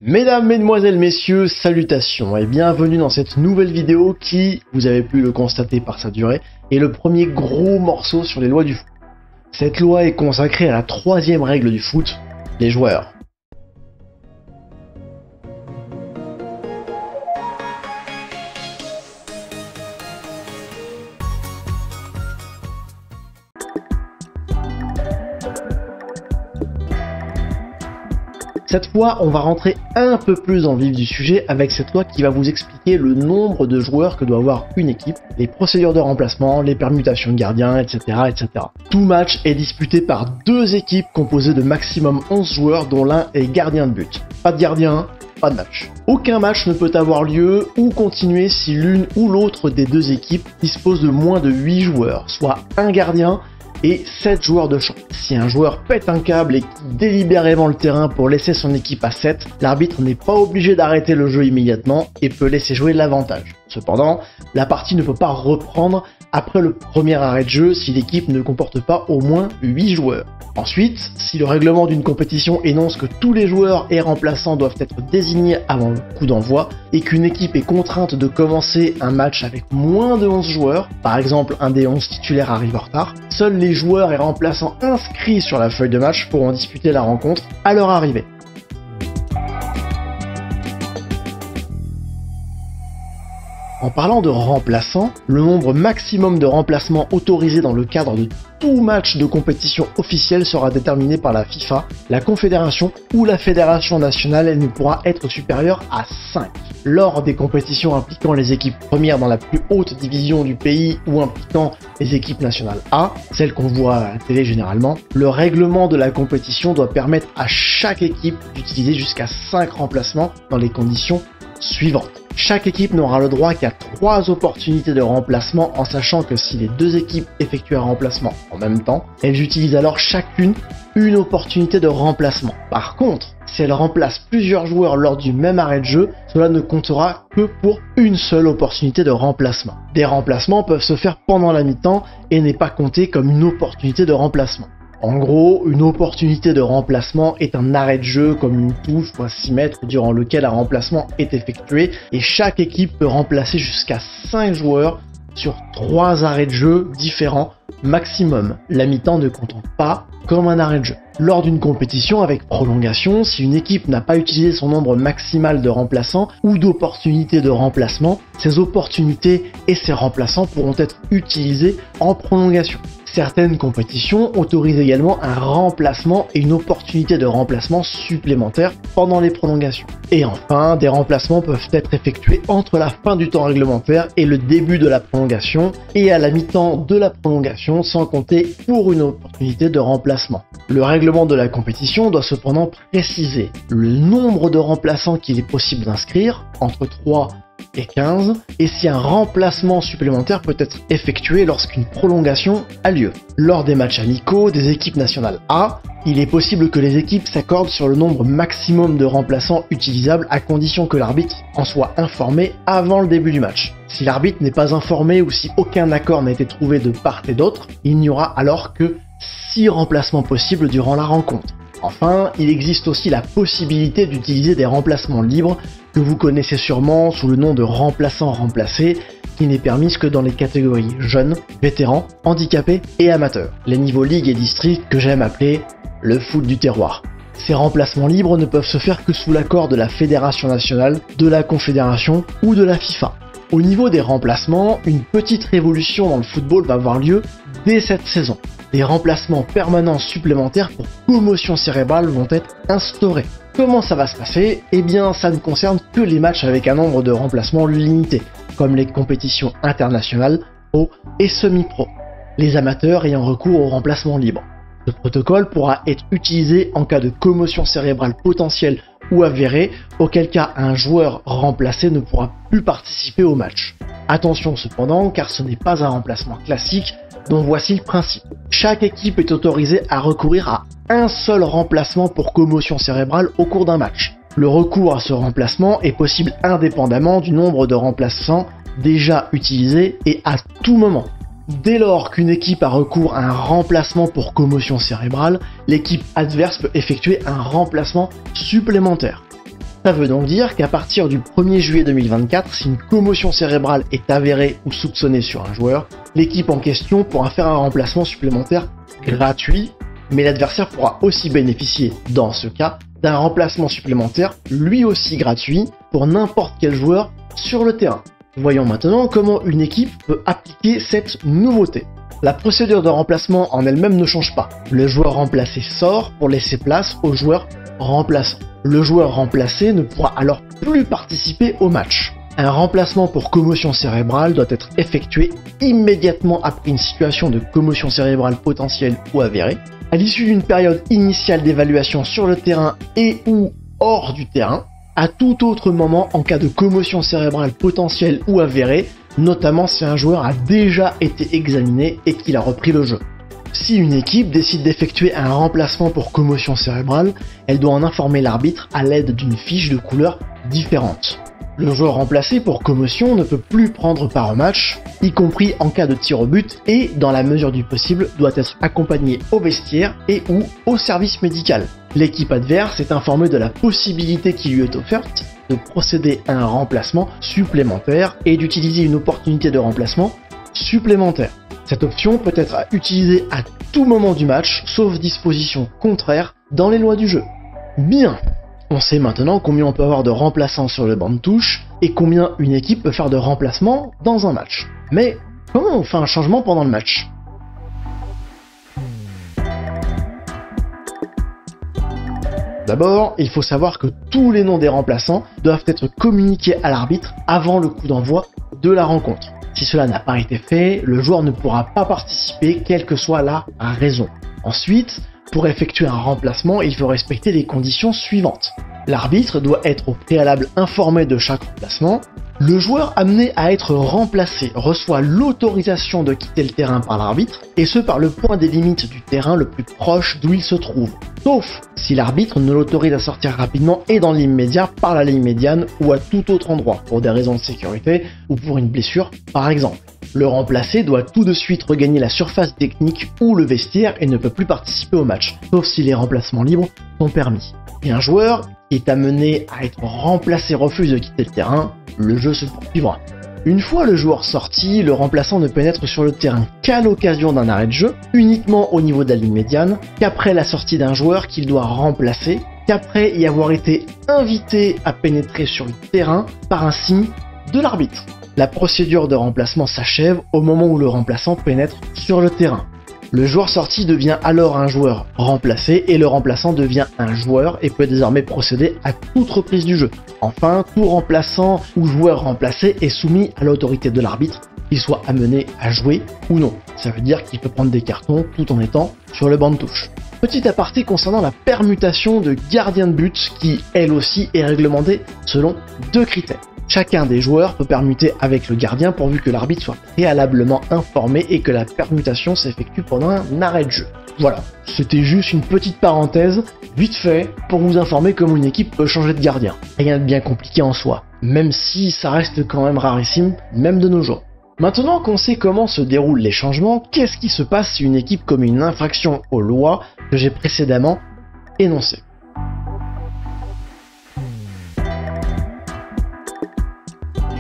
Mesdames, mesdemoiselles, messieurs, salutations et bienvenue dans cette nouvelle vidéo qui, vous avez pu le constater par sa durée, est le premier gros morceau sur les lois du foot. Cette loi est consacrée à la troisième règle du foot, les joueurs. Cette fois, on va rentrer un peu plus dans le vif du sujet avec cette loi qui va vous expliquer le nombre de joueurs que doit avoir une équipe, les procédures de remplacement, les permutations de gardiens, etc., etc. Tout match est disputé par deux équipes composées de maximum 11 joueurs dont l'un est gardien de but. Pas de gardien, pas de match. Aucun match ne peut avoir lieu ou continuer si l'une ou l'autre des deux équipes dispose de moins de 8 joueurs, soit un gardien et 7 joueurs de champ. Si un joueur pète un câble et quitte délibérément le terrain pour laisser son équipe à 7, l'arbitre n'est pas obligé d'arrêter le jeu immédiatement et peut laisser jouer l'avantage. Cependant, la partie ne peut pas reprendre après le premier arrêt de jeu si l'équipe ne comporte pas au moins 8 joueurs. Ensuite, si le règlement d'une compétition énonce que tous les joueurs et remplaçants doivent être désignés avant le coup d'envoi et qu'une équipe est contrainte de commencer un match avec moins de 11 joueurs, par exemple un des 11 titulaires arrive en retard, seuls les joueurs et remplaçants inscrits sur la feuille de match pourront disputer la rencontre à leur arrivée. En parlant de remplaçants, le nombre maximum de remplacements autorisés dans le cadre de tout match de compétition officielle sera déterminé par la FIFA, la Confédération ou la Fédération nationale et ne pourra être supérieur à 5. Lors des compétitions impliquant les équipes premières dans la plus haute division du pays ou impliquant les équipes nationales A, celles qu'on voit à la télé généralement, le règlement de la compétition doit permettre à chaque équipe d'utiliser jusqu'à 5 remplacements dans les conditions suivantes. Chaque équipe n'aura le droit qu'à 3 opportunités de remplacement en sachant que si les deux équipes effectuent un remplacement en même temps, elles utilisent alors chacune une opportunité de remplacement. Par contre, si elles remplacent plusieurs joueurs lors du même arrêt de jeu, cela ne comptera que pour une seule opportunité de remplacement. Des remplacements peuvent se faire pendant la mi-temps et n'est pas compté comme une opportunité de remplacement. En gros, une opportunité de remplacement est un arrêt de jeu comme une touche ou un 6 mètres durant lequel un remplacement est effectué et chaque équipe peut remplacer jusqu'à 5 joueurs sur 3 arrêts de jeu différents maximum, la mi-temps ne comptant pas comme un arrêt de jeu. Lors d'une compétition avec prolongation, si une équipe n'a pas utilisé son nombre maximal de remplaçants ou d'opportunités de remplacement, ces opportunités et ces remplaçants pourront être utilisés en prolongation. Certaines compétitions autorisent également un remplacement et une opportunité de remplacement supplémentaire pendant les prolongations. Et enfin, des remplacements peuvent être effectués entre la fin du temps réglementaire et le début de la prolongation et à la mi-temps de la prolongation sans compter pour une opportunité de remplacement. Le règlement de la compétition doit cependant préciser le nombre de remplaçants qu'il est possible d'inscrire, entre 3 et 15, et si un remplacement supplémentaire peut être effectué lorsqu'une prolongation a lieu. Lors des matchs amicaux des équipes nationales A, il est possible que les équipes s'accordent sur le nombre maximum de remplaçants utilisables à condition que l'arbitre en soit informé avant le début du match. Si l'arbitre n'est pas informé ou si aucun accord n'a été trouvé de part et d'autre, il n'y aura alors que 6 remplacements possibles durant la rencontre. Enfin, il existe aussi la possibilité d'utiliser des remplacements libres que vous connaissez sûrement sous le nom de remplaçants remplacés, qui n'est permise que dans les catégories jeunes, vétérans, handicapés et amateurs, les niveaux ligue et district que j'aime appeler le foot du terroir. Ces remplacements libres ne peuvent se faire que sous l'accord de la Fédération nationale, de la Confédération ou de la FIFA. Au niveau des remplacements, une petite révolution dans le football va avoir lieu dès cette saison. Des remplacements permanents supplémentaires pour commotion cérébrale vont être instaurés. Comment ça va se passer ? Eh bien, ça ne concerne que les matchs avec un nombre de remplacements limité, comme les compétitions internationales, pro et semi-pro, les amateurs ayant recours au remplacement libre. Ce protocole pourra être utilisé en cas de commotion cérébrale potentielle ou avérée, auquel cas un joueur remplacé ne pourra plus participer au match. Attention cependant, car ce n'est pas un remplacement classique, dont voici le principe. Chaque équipe est autorisée à recourir à un seul remplacement pour commotion cérébrale au cours d'un match. Le recours à ce remplacement est possible indépendamment du nombre de remplaçants déjà utilisés et à tout moment. Dès lors qu'une équipe a recours à un remplacement pour commotion cérébrale, l'équipe adverse peut effectuer un remplacement supplémentaire. Ça veut donc dire qu'à partir du 1er juillet 2024, si une commotion cérébrale est avérée ou soupçonnée sur un joueur, l'équipe en question pourra faire un remplacement supplémentaire gratuit, mais l'adversaire pourra aussi bénéficier, dans ce cas, d'un remplacement supplémentaire, lui aussi gratuit, pour n'importe quel joueur sur le terrain. Voyons maintenant comment une équipe peut appliquer cette nouveauté. La procédure de remplacement en elle-même ne change pas. Le joueur remplacé sort pour laisser place au joueur remplaçant. Le joueur remplacé ne pourra alors plus participer au match. Un remplacement pour commotion cérébrale doit être effectué immédiatement après une situation de commotion cérébrale potentielle ou avérée, à l'issue d'une période initiale d'évaluation sur le terrain et ou hors du terrain, à tout autre moment en cas de commotion cérébrale potentielle ou avérée, notamment si un joueur a déjà été examiné et qu'il a repris le jeu. Si une équipe décide d'effectuer un remplacement pour commotion cérébrale, elle doit en informer l'arbitre à l'aide d'une fiche de couleur différente. Le joueur remplacé pour commotion ne peut plus prendre part au match, y compris en cas de tir au but, et, dans la mesure du possible, doit être accompagné au vestiaire et ou au service médical. L'équipe adverse est informée de la possibilité qui lui est offerte de procéder à un remplacement supplémentaire et d'utiliser une opportunité de remplacement supplémentaire. Cette option peut être utilisée à tout moment du match, sauf disposition contraire dans les lois du jeu. Bien, on sait maintenant combien on peut avoir de remplaçants sur le banc de touche et combien une équipe peut faire de remplacements dans un match. Mais comment on fait un changement pendant le match ? D'abord, il faut savoir que tous les noms des remplaçants doivent être communiqués à l'arbitre avant le coup d'envoi de la rencontre. Si cela n'a pas été fait, le joueur ne pourra pas participer, quelle que soit la raison. Ensuite, pour effectuer un remplacement, il faut respecter les conditions suivantes. L'arbitre doit être au préalable informé de chaque remplacement. Le joueur amené à être remplacé reçoit l'autorisation de quitter le terrain par l'arbitre, et ce par le point des limites du terrain le plus proche d'où il se trouve. Sauf si l'arbitre ne l'autorise à sortir rapidement et dans l'immédiat par la ligne médiane ou à tout autre endroit, pour des raisons de sécurité ou pour une blessure par exemple. Le remplacé doit tout de suite regagner la surface technique ou le vestiaire et ne peut plus participer au match, sauf si les remplacements libres sont permis. Et un joueur qui est amené à être remplacé refuse de quitter le terrain, le jeu se poursuivra. Une fois le joueur sorti, le remplaçant ne pénètre sur le terrain qu'à l'occasion d'un arrêt de jeu, uniquement au niveau de la ligne médiane, qu'après la sortie d'un joueur qu'il doit remplacer, qu'après y avoir été invité à pénétrer sur le terrain par un signe de l'arbitre. La procédure de remplacement s'achève au moment où le remplaçant pénètre sur le terrain. Le joueur sorti devient alors un joueur remplacé et le remplaçant devient un joueur et peut désormais procéder à toute reprise du jeu. Enfin, tout remplaçant ou joueur remplacé est soumis à l'autorité de l'arbitre, qu'il soit amené à jouer ou non. Ça veut dire qu'il peut prendre des cartons tout en étant sur le banc de touche. Petit aparté concernant la permutation de gardien de but qui, elle aussi, est réglementée selon deux critères. Chacun des joueurs peut permuter avec le gardien pourvu que l'arbitre soit préalablement informé et que la permutation s'effectue pendant un arrêt de jeu. Voilà, c'était juste une petite parenthèse, vite fait, pour vous informer comment une équipe peut changer de gardien. Rien de bien compliqué en soi, même si ça reste quand même rarissime, même de nos jours. Maintenant qu'on sait comment se déroulent les changements, qu'est-ce qui se passe si une équipe commet une infraction aux lois que j'ai précédemment énoncées ?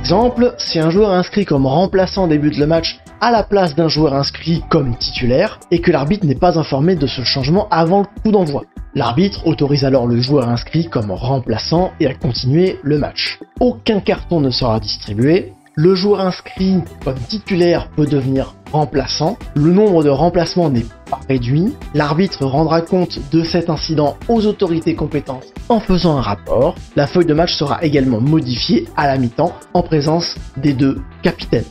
Exemple, si un joueur inscrit comme remplaçant débute le match à la place d'un joueur inscrit comme titulaire et que l'arbitre n'est pas informé de ce changement avant le coup d'envoi. L'arbitre autorise alors le joueur inscrit comme remplaçant et à continuer le match. Aucun carton ne sera distribué. Le joueur inscrit comme titulaire peut devenir remplaçant. Le nombre de remplacements n'est pas réduit. L'arbitre rendra compte de cet incident aux autorités compétentes en faisant un rapport. La feuille de match sera également modifiée à la mi-temps en présence des deux capitaines.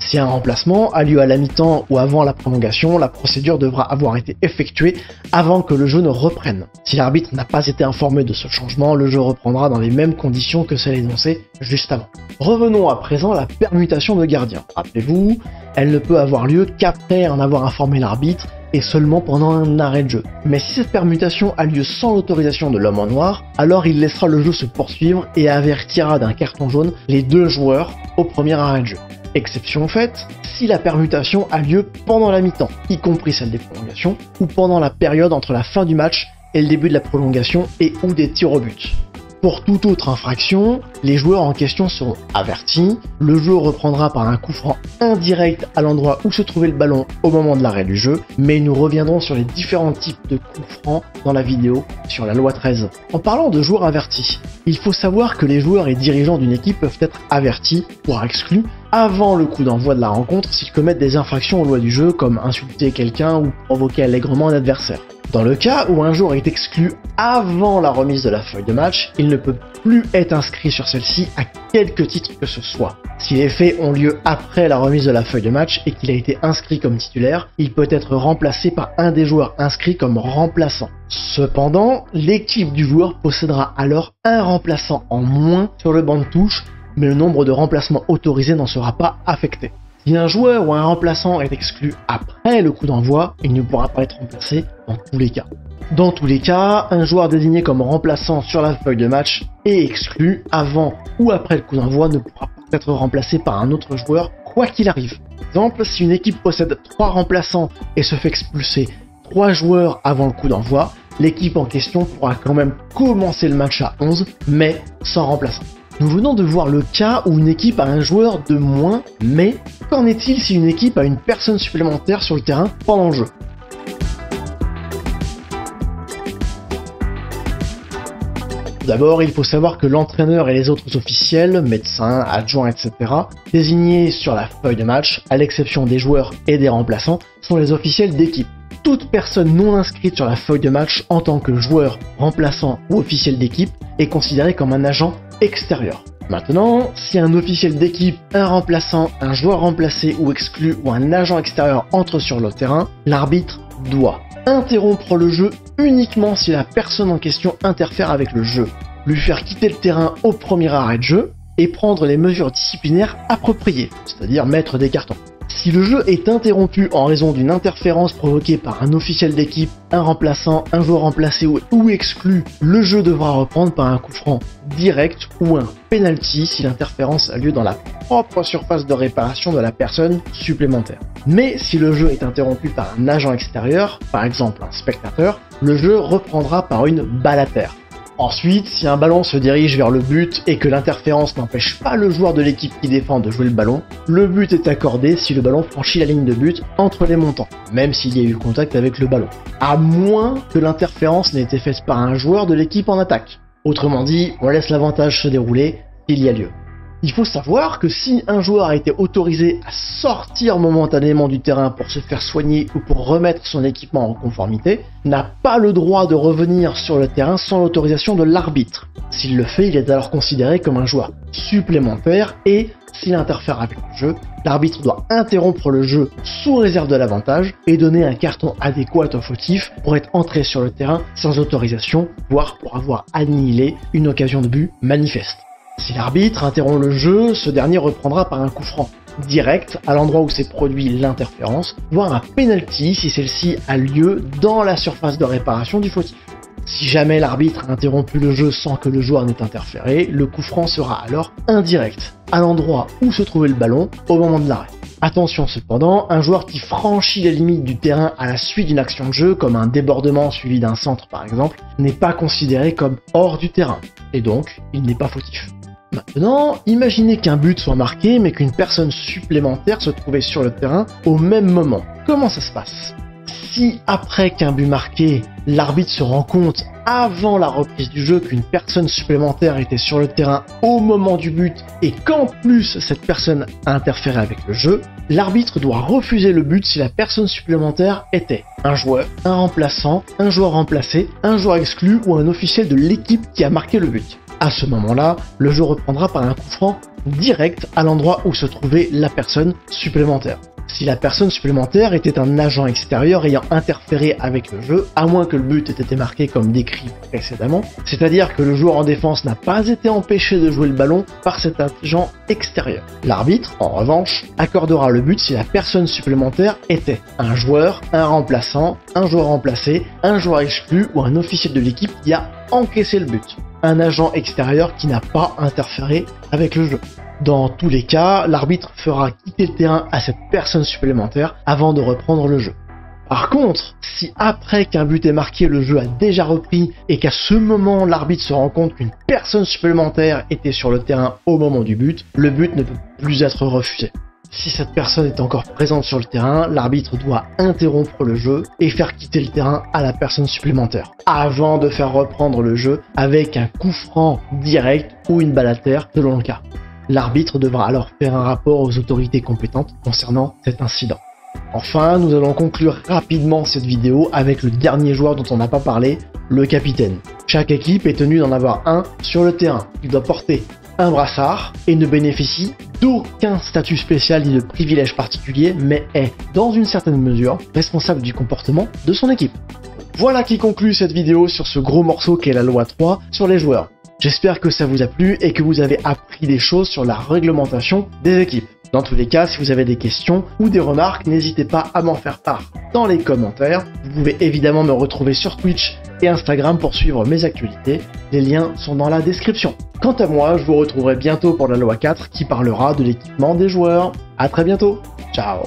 Si un remplacement a lieu à la mi-temps ou avant la prolongation, la procédure devra avoir été effectuée avant que le jeu ne reprenne. Si l'arbitre n'a pas été informé de ce changement, le jeu reprendra dans les mêmes conditions que celles énoncées juste avant. Revenons à présent à la permutation de gardien. Rappelez-vous, elle ne peut avoir lieu qu'après en avoir informé l'arbitre et seulement pendant un arrêt de jeu. Mais si cette permutation a lieu sans l'autorisation de l'homme en noir, alors il laissera le jeu se poursuivre et avertira d'un carton jaune les deux joueurs au premier arrêt de jeu. Exception faite, si la permutation a lieu pendant la mi-temps, y compris celle des prolongations, ou pendant la période entre la fin du match et le début de la prolongation et ou des tirs au but. Pour toute autre infraction, les joueurs en question seront avertis, le jeu reprendra par un coup franc indirect à l'endroit où se trouvait le ballon au moment de l'arrêt du jeu, mais nous reviendrons sur les différents types de coups francs dans la vidéo sur la loi 13. En parlant de joueurs avertis, il faut savoir que les joueurs et dirigeants d'une équipe peuvent être avertis, voire exclus, avant le coup d'envoi de la rencontre s'ils commettent des infractions aux lois du jeu comme insulter quelqu'un ou provoquer allègrement un adversaire. Dans le cas où un joueur est exclu avant la remise de la feuille de match, il ne peut plus être inscrit sur celle-ci à quelque titre que ce soit. Si les faits ont lieu après la remise de la feuille de match et qu'il a été inscrit comme titulaire, il peut être remplacé par un des joueurs inscrits comme remplaçant. Cependant, l'équipe du joueur possédera alors un remplaçant en moins sur le banc de touche, mais le nombre de remplacements autorisés n'en sera pas affecté. Si un joueur ou un remplaçant est exclu après le coup d'envoi, il ne pourra pas être remplacé dans tous les cas. Dans tous les cas, un joueur désigné comme remplaçant sur la feuille de match est exclu avant ou après le coup d'envoi ne pourra pas être remplacé par un autre joueur quoi qu'il arrive. Par exemple, si une équipe possède 3 remplaçants et se fait expulser 3 joueurs avant le coup d'envoi, l'équipe en question pourra quand même commencer le match à 11, mais sans remplaçant. Nous venons de voir le cas où une équipe a un joueur de moins, mais qu'en est-il si une équipe a une personne supplémentaire sur le terrain pendant le jeu ? D'abord, il faut savoir que l'entraîneur et les autres officiels, médecins, adjoints, etc., désignés sur la feuille de match, à l'exception des joueurs et des remplaçants, sont les officiels d'équipe. Toute personne non inscrite sur la feuille de match en tant que joueur, remplaçant ou officiel d'équipe est considérée comme un agent extérieur. Maintenant, si un officiel d'équipe, un remplaçant, un joueur remplacé ou exclu ou un agent extérieur entre sur le terrain, l'arbitre doit interrompre le jeu uniquement si la personne en question interfère avec le jeu, lui faire quitter le terrain au premier arrêt de jeu et prendre les mesures disciplinaires appropriées, c'est-à-dire mettre des cartons. Si le jeu est interrompu en raison d'une interférence provoquée par un officiel d'équipe, un remplaçant, un joueur remplacé ou exclu, le jeu devra reprendre par un coup franc direct ou un penalty si l'interférence a lieu dans la propre surface de réparation de la personne supplémentaire. Mais si le jeu est interrompu par un agent extérieur, par exemple un spectateur, le jeu reprendra par une balle à terre. Ensuite, si un ballon se dirige vers le but et que l'interférence n'empêche pas le joueur de l'équipe qui défend de jouer le ballon, le but est accordé si le ballon franchit la ligne de but entre les montants, même s'il y a eu contact avec le ballon, à moins que l'interférence n'ait été faite par un joueur de l'équipe en attaque. Autrement dit, on laisse l'avantage se dérouler s'il y a lieu. Il faut savoir que si un joueur a été autorisé à sortir momentanément du terrain pour se faire soigner ou pour remettre son équipement en conformité, n'a pas le droit de revenir sur le terrain sans l'autorisation de l'arbitre. S'il le fait, il est alors considéré comme un joueur supplémentaire et, s'il interfère avec le jeu, l'arbitre doit interrompre le jeu sous réserve de l'avantage et donner un carton adéquat au fautif pour être entré sur le terrain sans autorisation, voire pour avoir annihilé une occasion de but manifeste. Si l'arbitre interrompt le jeu, ce dernier reprendra par un coup franc direct à l'endroit où s'est produit l'interférence, voire un penalty si celle-ci a lieu dans la surface de réparation du fautif. Si jamais l'arbitre a interrompu le jeu sans que le joueur n'ait interféré, le coup franc sera alors indirect, à l'endroit où se trouvait le ballon au moment de l'arrêt. Attention cependant, un joueur qui franchit les limites du terrain à la suite d'une action de jeu, comme un débordement suivi d'un centre par exemple, n'est pas considéré comme hors du terrain, et donc il n'est pas fautif. Maintenant, imaginez qu'un but soit marqué mais qu'une personne supplémentaire se trouvait sur le terrain au même moment. Comment ça se passe ? Si après qu'un but marqué, l'arbitre se rend compte avant la reprise du jeu qu'une personne supplémentaire était sur le terrain au moment du but et qu'en plus cette personne a interféré avec le jeu, l'arbitre doit refuser le but si la personne supplémentaire était un joueur, un remplaçant, un joueur remplacé, un joueur exclu ou un officiel de l'équipe qui a marqué le but. À ce moment-là, le jeu reprendra par un coup franc direct à l'endroit où se trouvait la personne supplémentaire. Si la personne supplémentaire était un agent extérieur ayant interféré avec le jeu, à moins que le but ait été marqué comme décrit précédemment, c'est-à-dire que le joueur en défense n'a pas été empêché de jouer le ballon par cet agent extérieur. L'arbitre, en revanche, accordera le but si la personne supplémentaire était un joueur, un remplaçant, un joueur remplacé, un joueur exclu ou un officiel de l'équipe qui a encaissé le but. Un agent extérieur qui n'a pas interféré avec le jeu. Dans tous les cas, l'arbitre fera quitter le terrain à cette personne supplémentaire avant de reprendre le jeu. Par contre, si après qu'un but est marqué, le jeu a déjà repris et qu'à ce moment l'arbitre se rend compte qu'une personne supplémentaire était sur le terrain au moment du but, le but ne peut plus être refusé. Si cette personne est encore présente sur le terrain, l'arbitre doit interrompre le jeu et faire quitter le terrain à la personne supplémentaire, avant de faire reprendre le jeu avec un coup franc direct ou une balle à terre selon le cas. L'arbitre devra alors faire un rapport aux autorités compétentes concernant cet incident. Enfin, nous allons conclure rapidement cette vidéo avec le dernier joueur dont on n'a pas parlé, le capitaine. Chaque équipe est tenue d'en avoir un sur le terrain. Il doit porter un brassard et ne bénéficie d'aucun statut spécial ni de privilège particulier, mais est, dans une certaine mesure, responsable du comportement de son équipe. Voilà qui conclut cette vidéo sur ce gros morceau qu'est la loi 3 sur les joueurs. J'espère que ça vous a plu et que vous avez appris des choses sur la réglementation des équipes. Dans tous les cas, si vous avez des questions ou des remarques, n'hésitez pas à m'en faire part dans les commentaires. Vous pouvez évidemment me retrouver sur Twitch et Instagram pour suivre mes actualités. Les liens sont dans la description. Quant à moi, je vous retrouverai bientôt pour la loi 4 qui parlera de l'équipement des joueurs. À très bientôt. Ciao.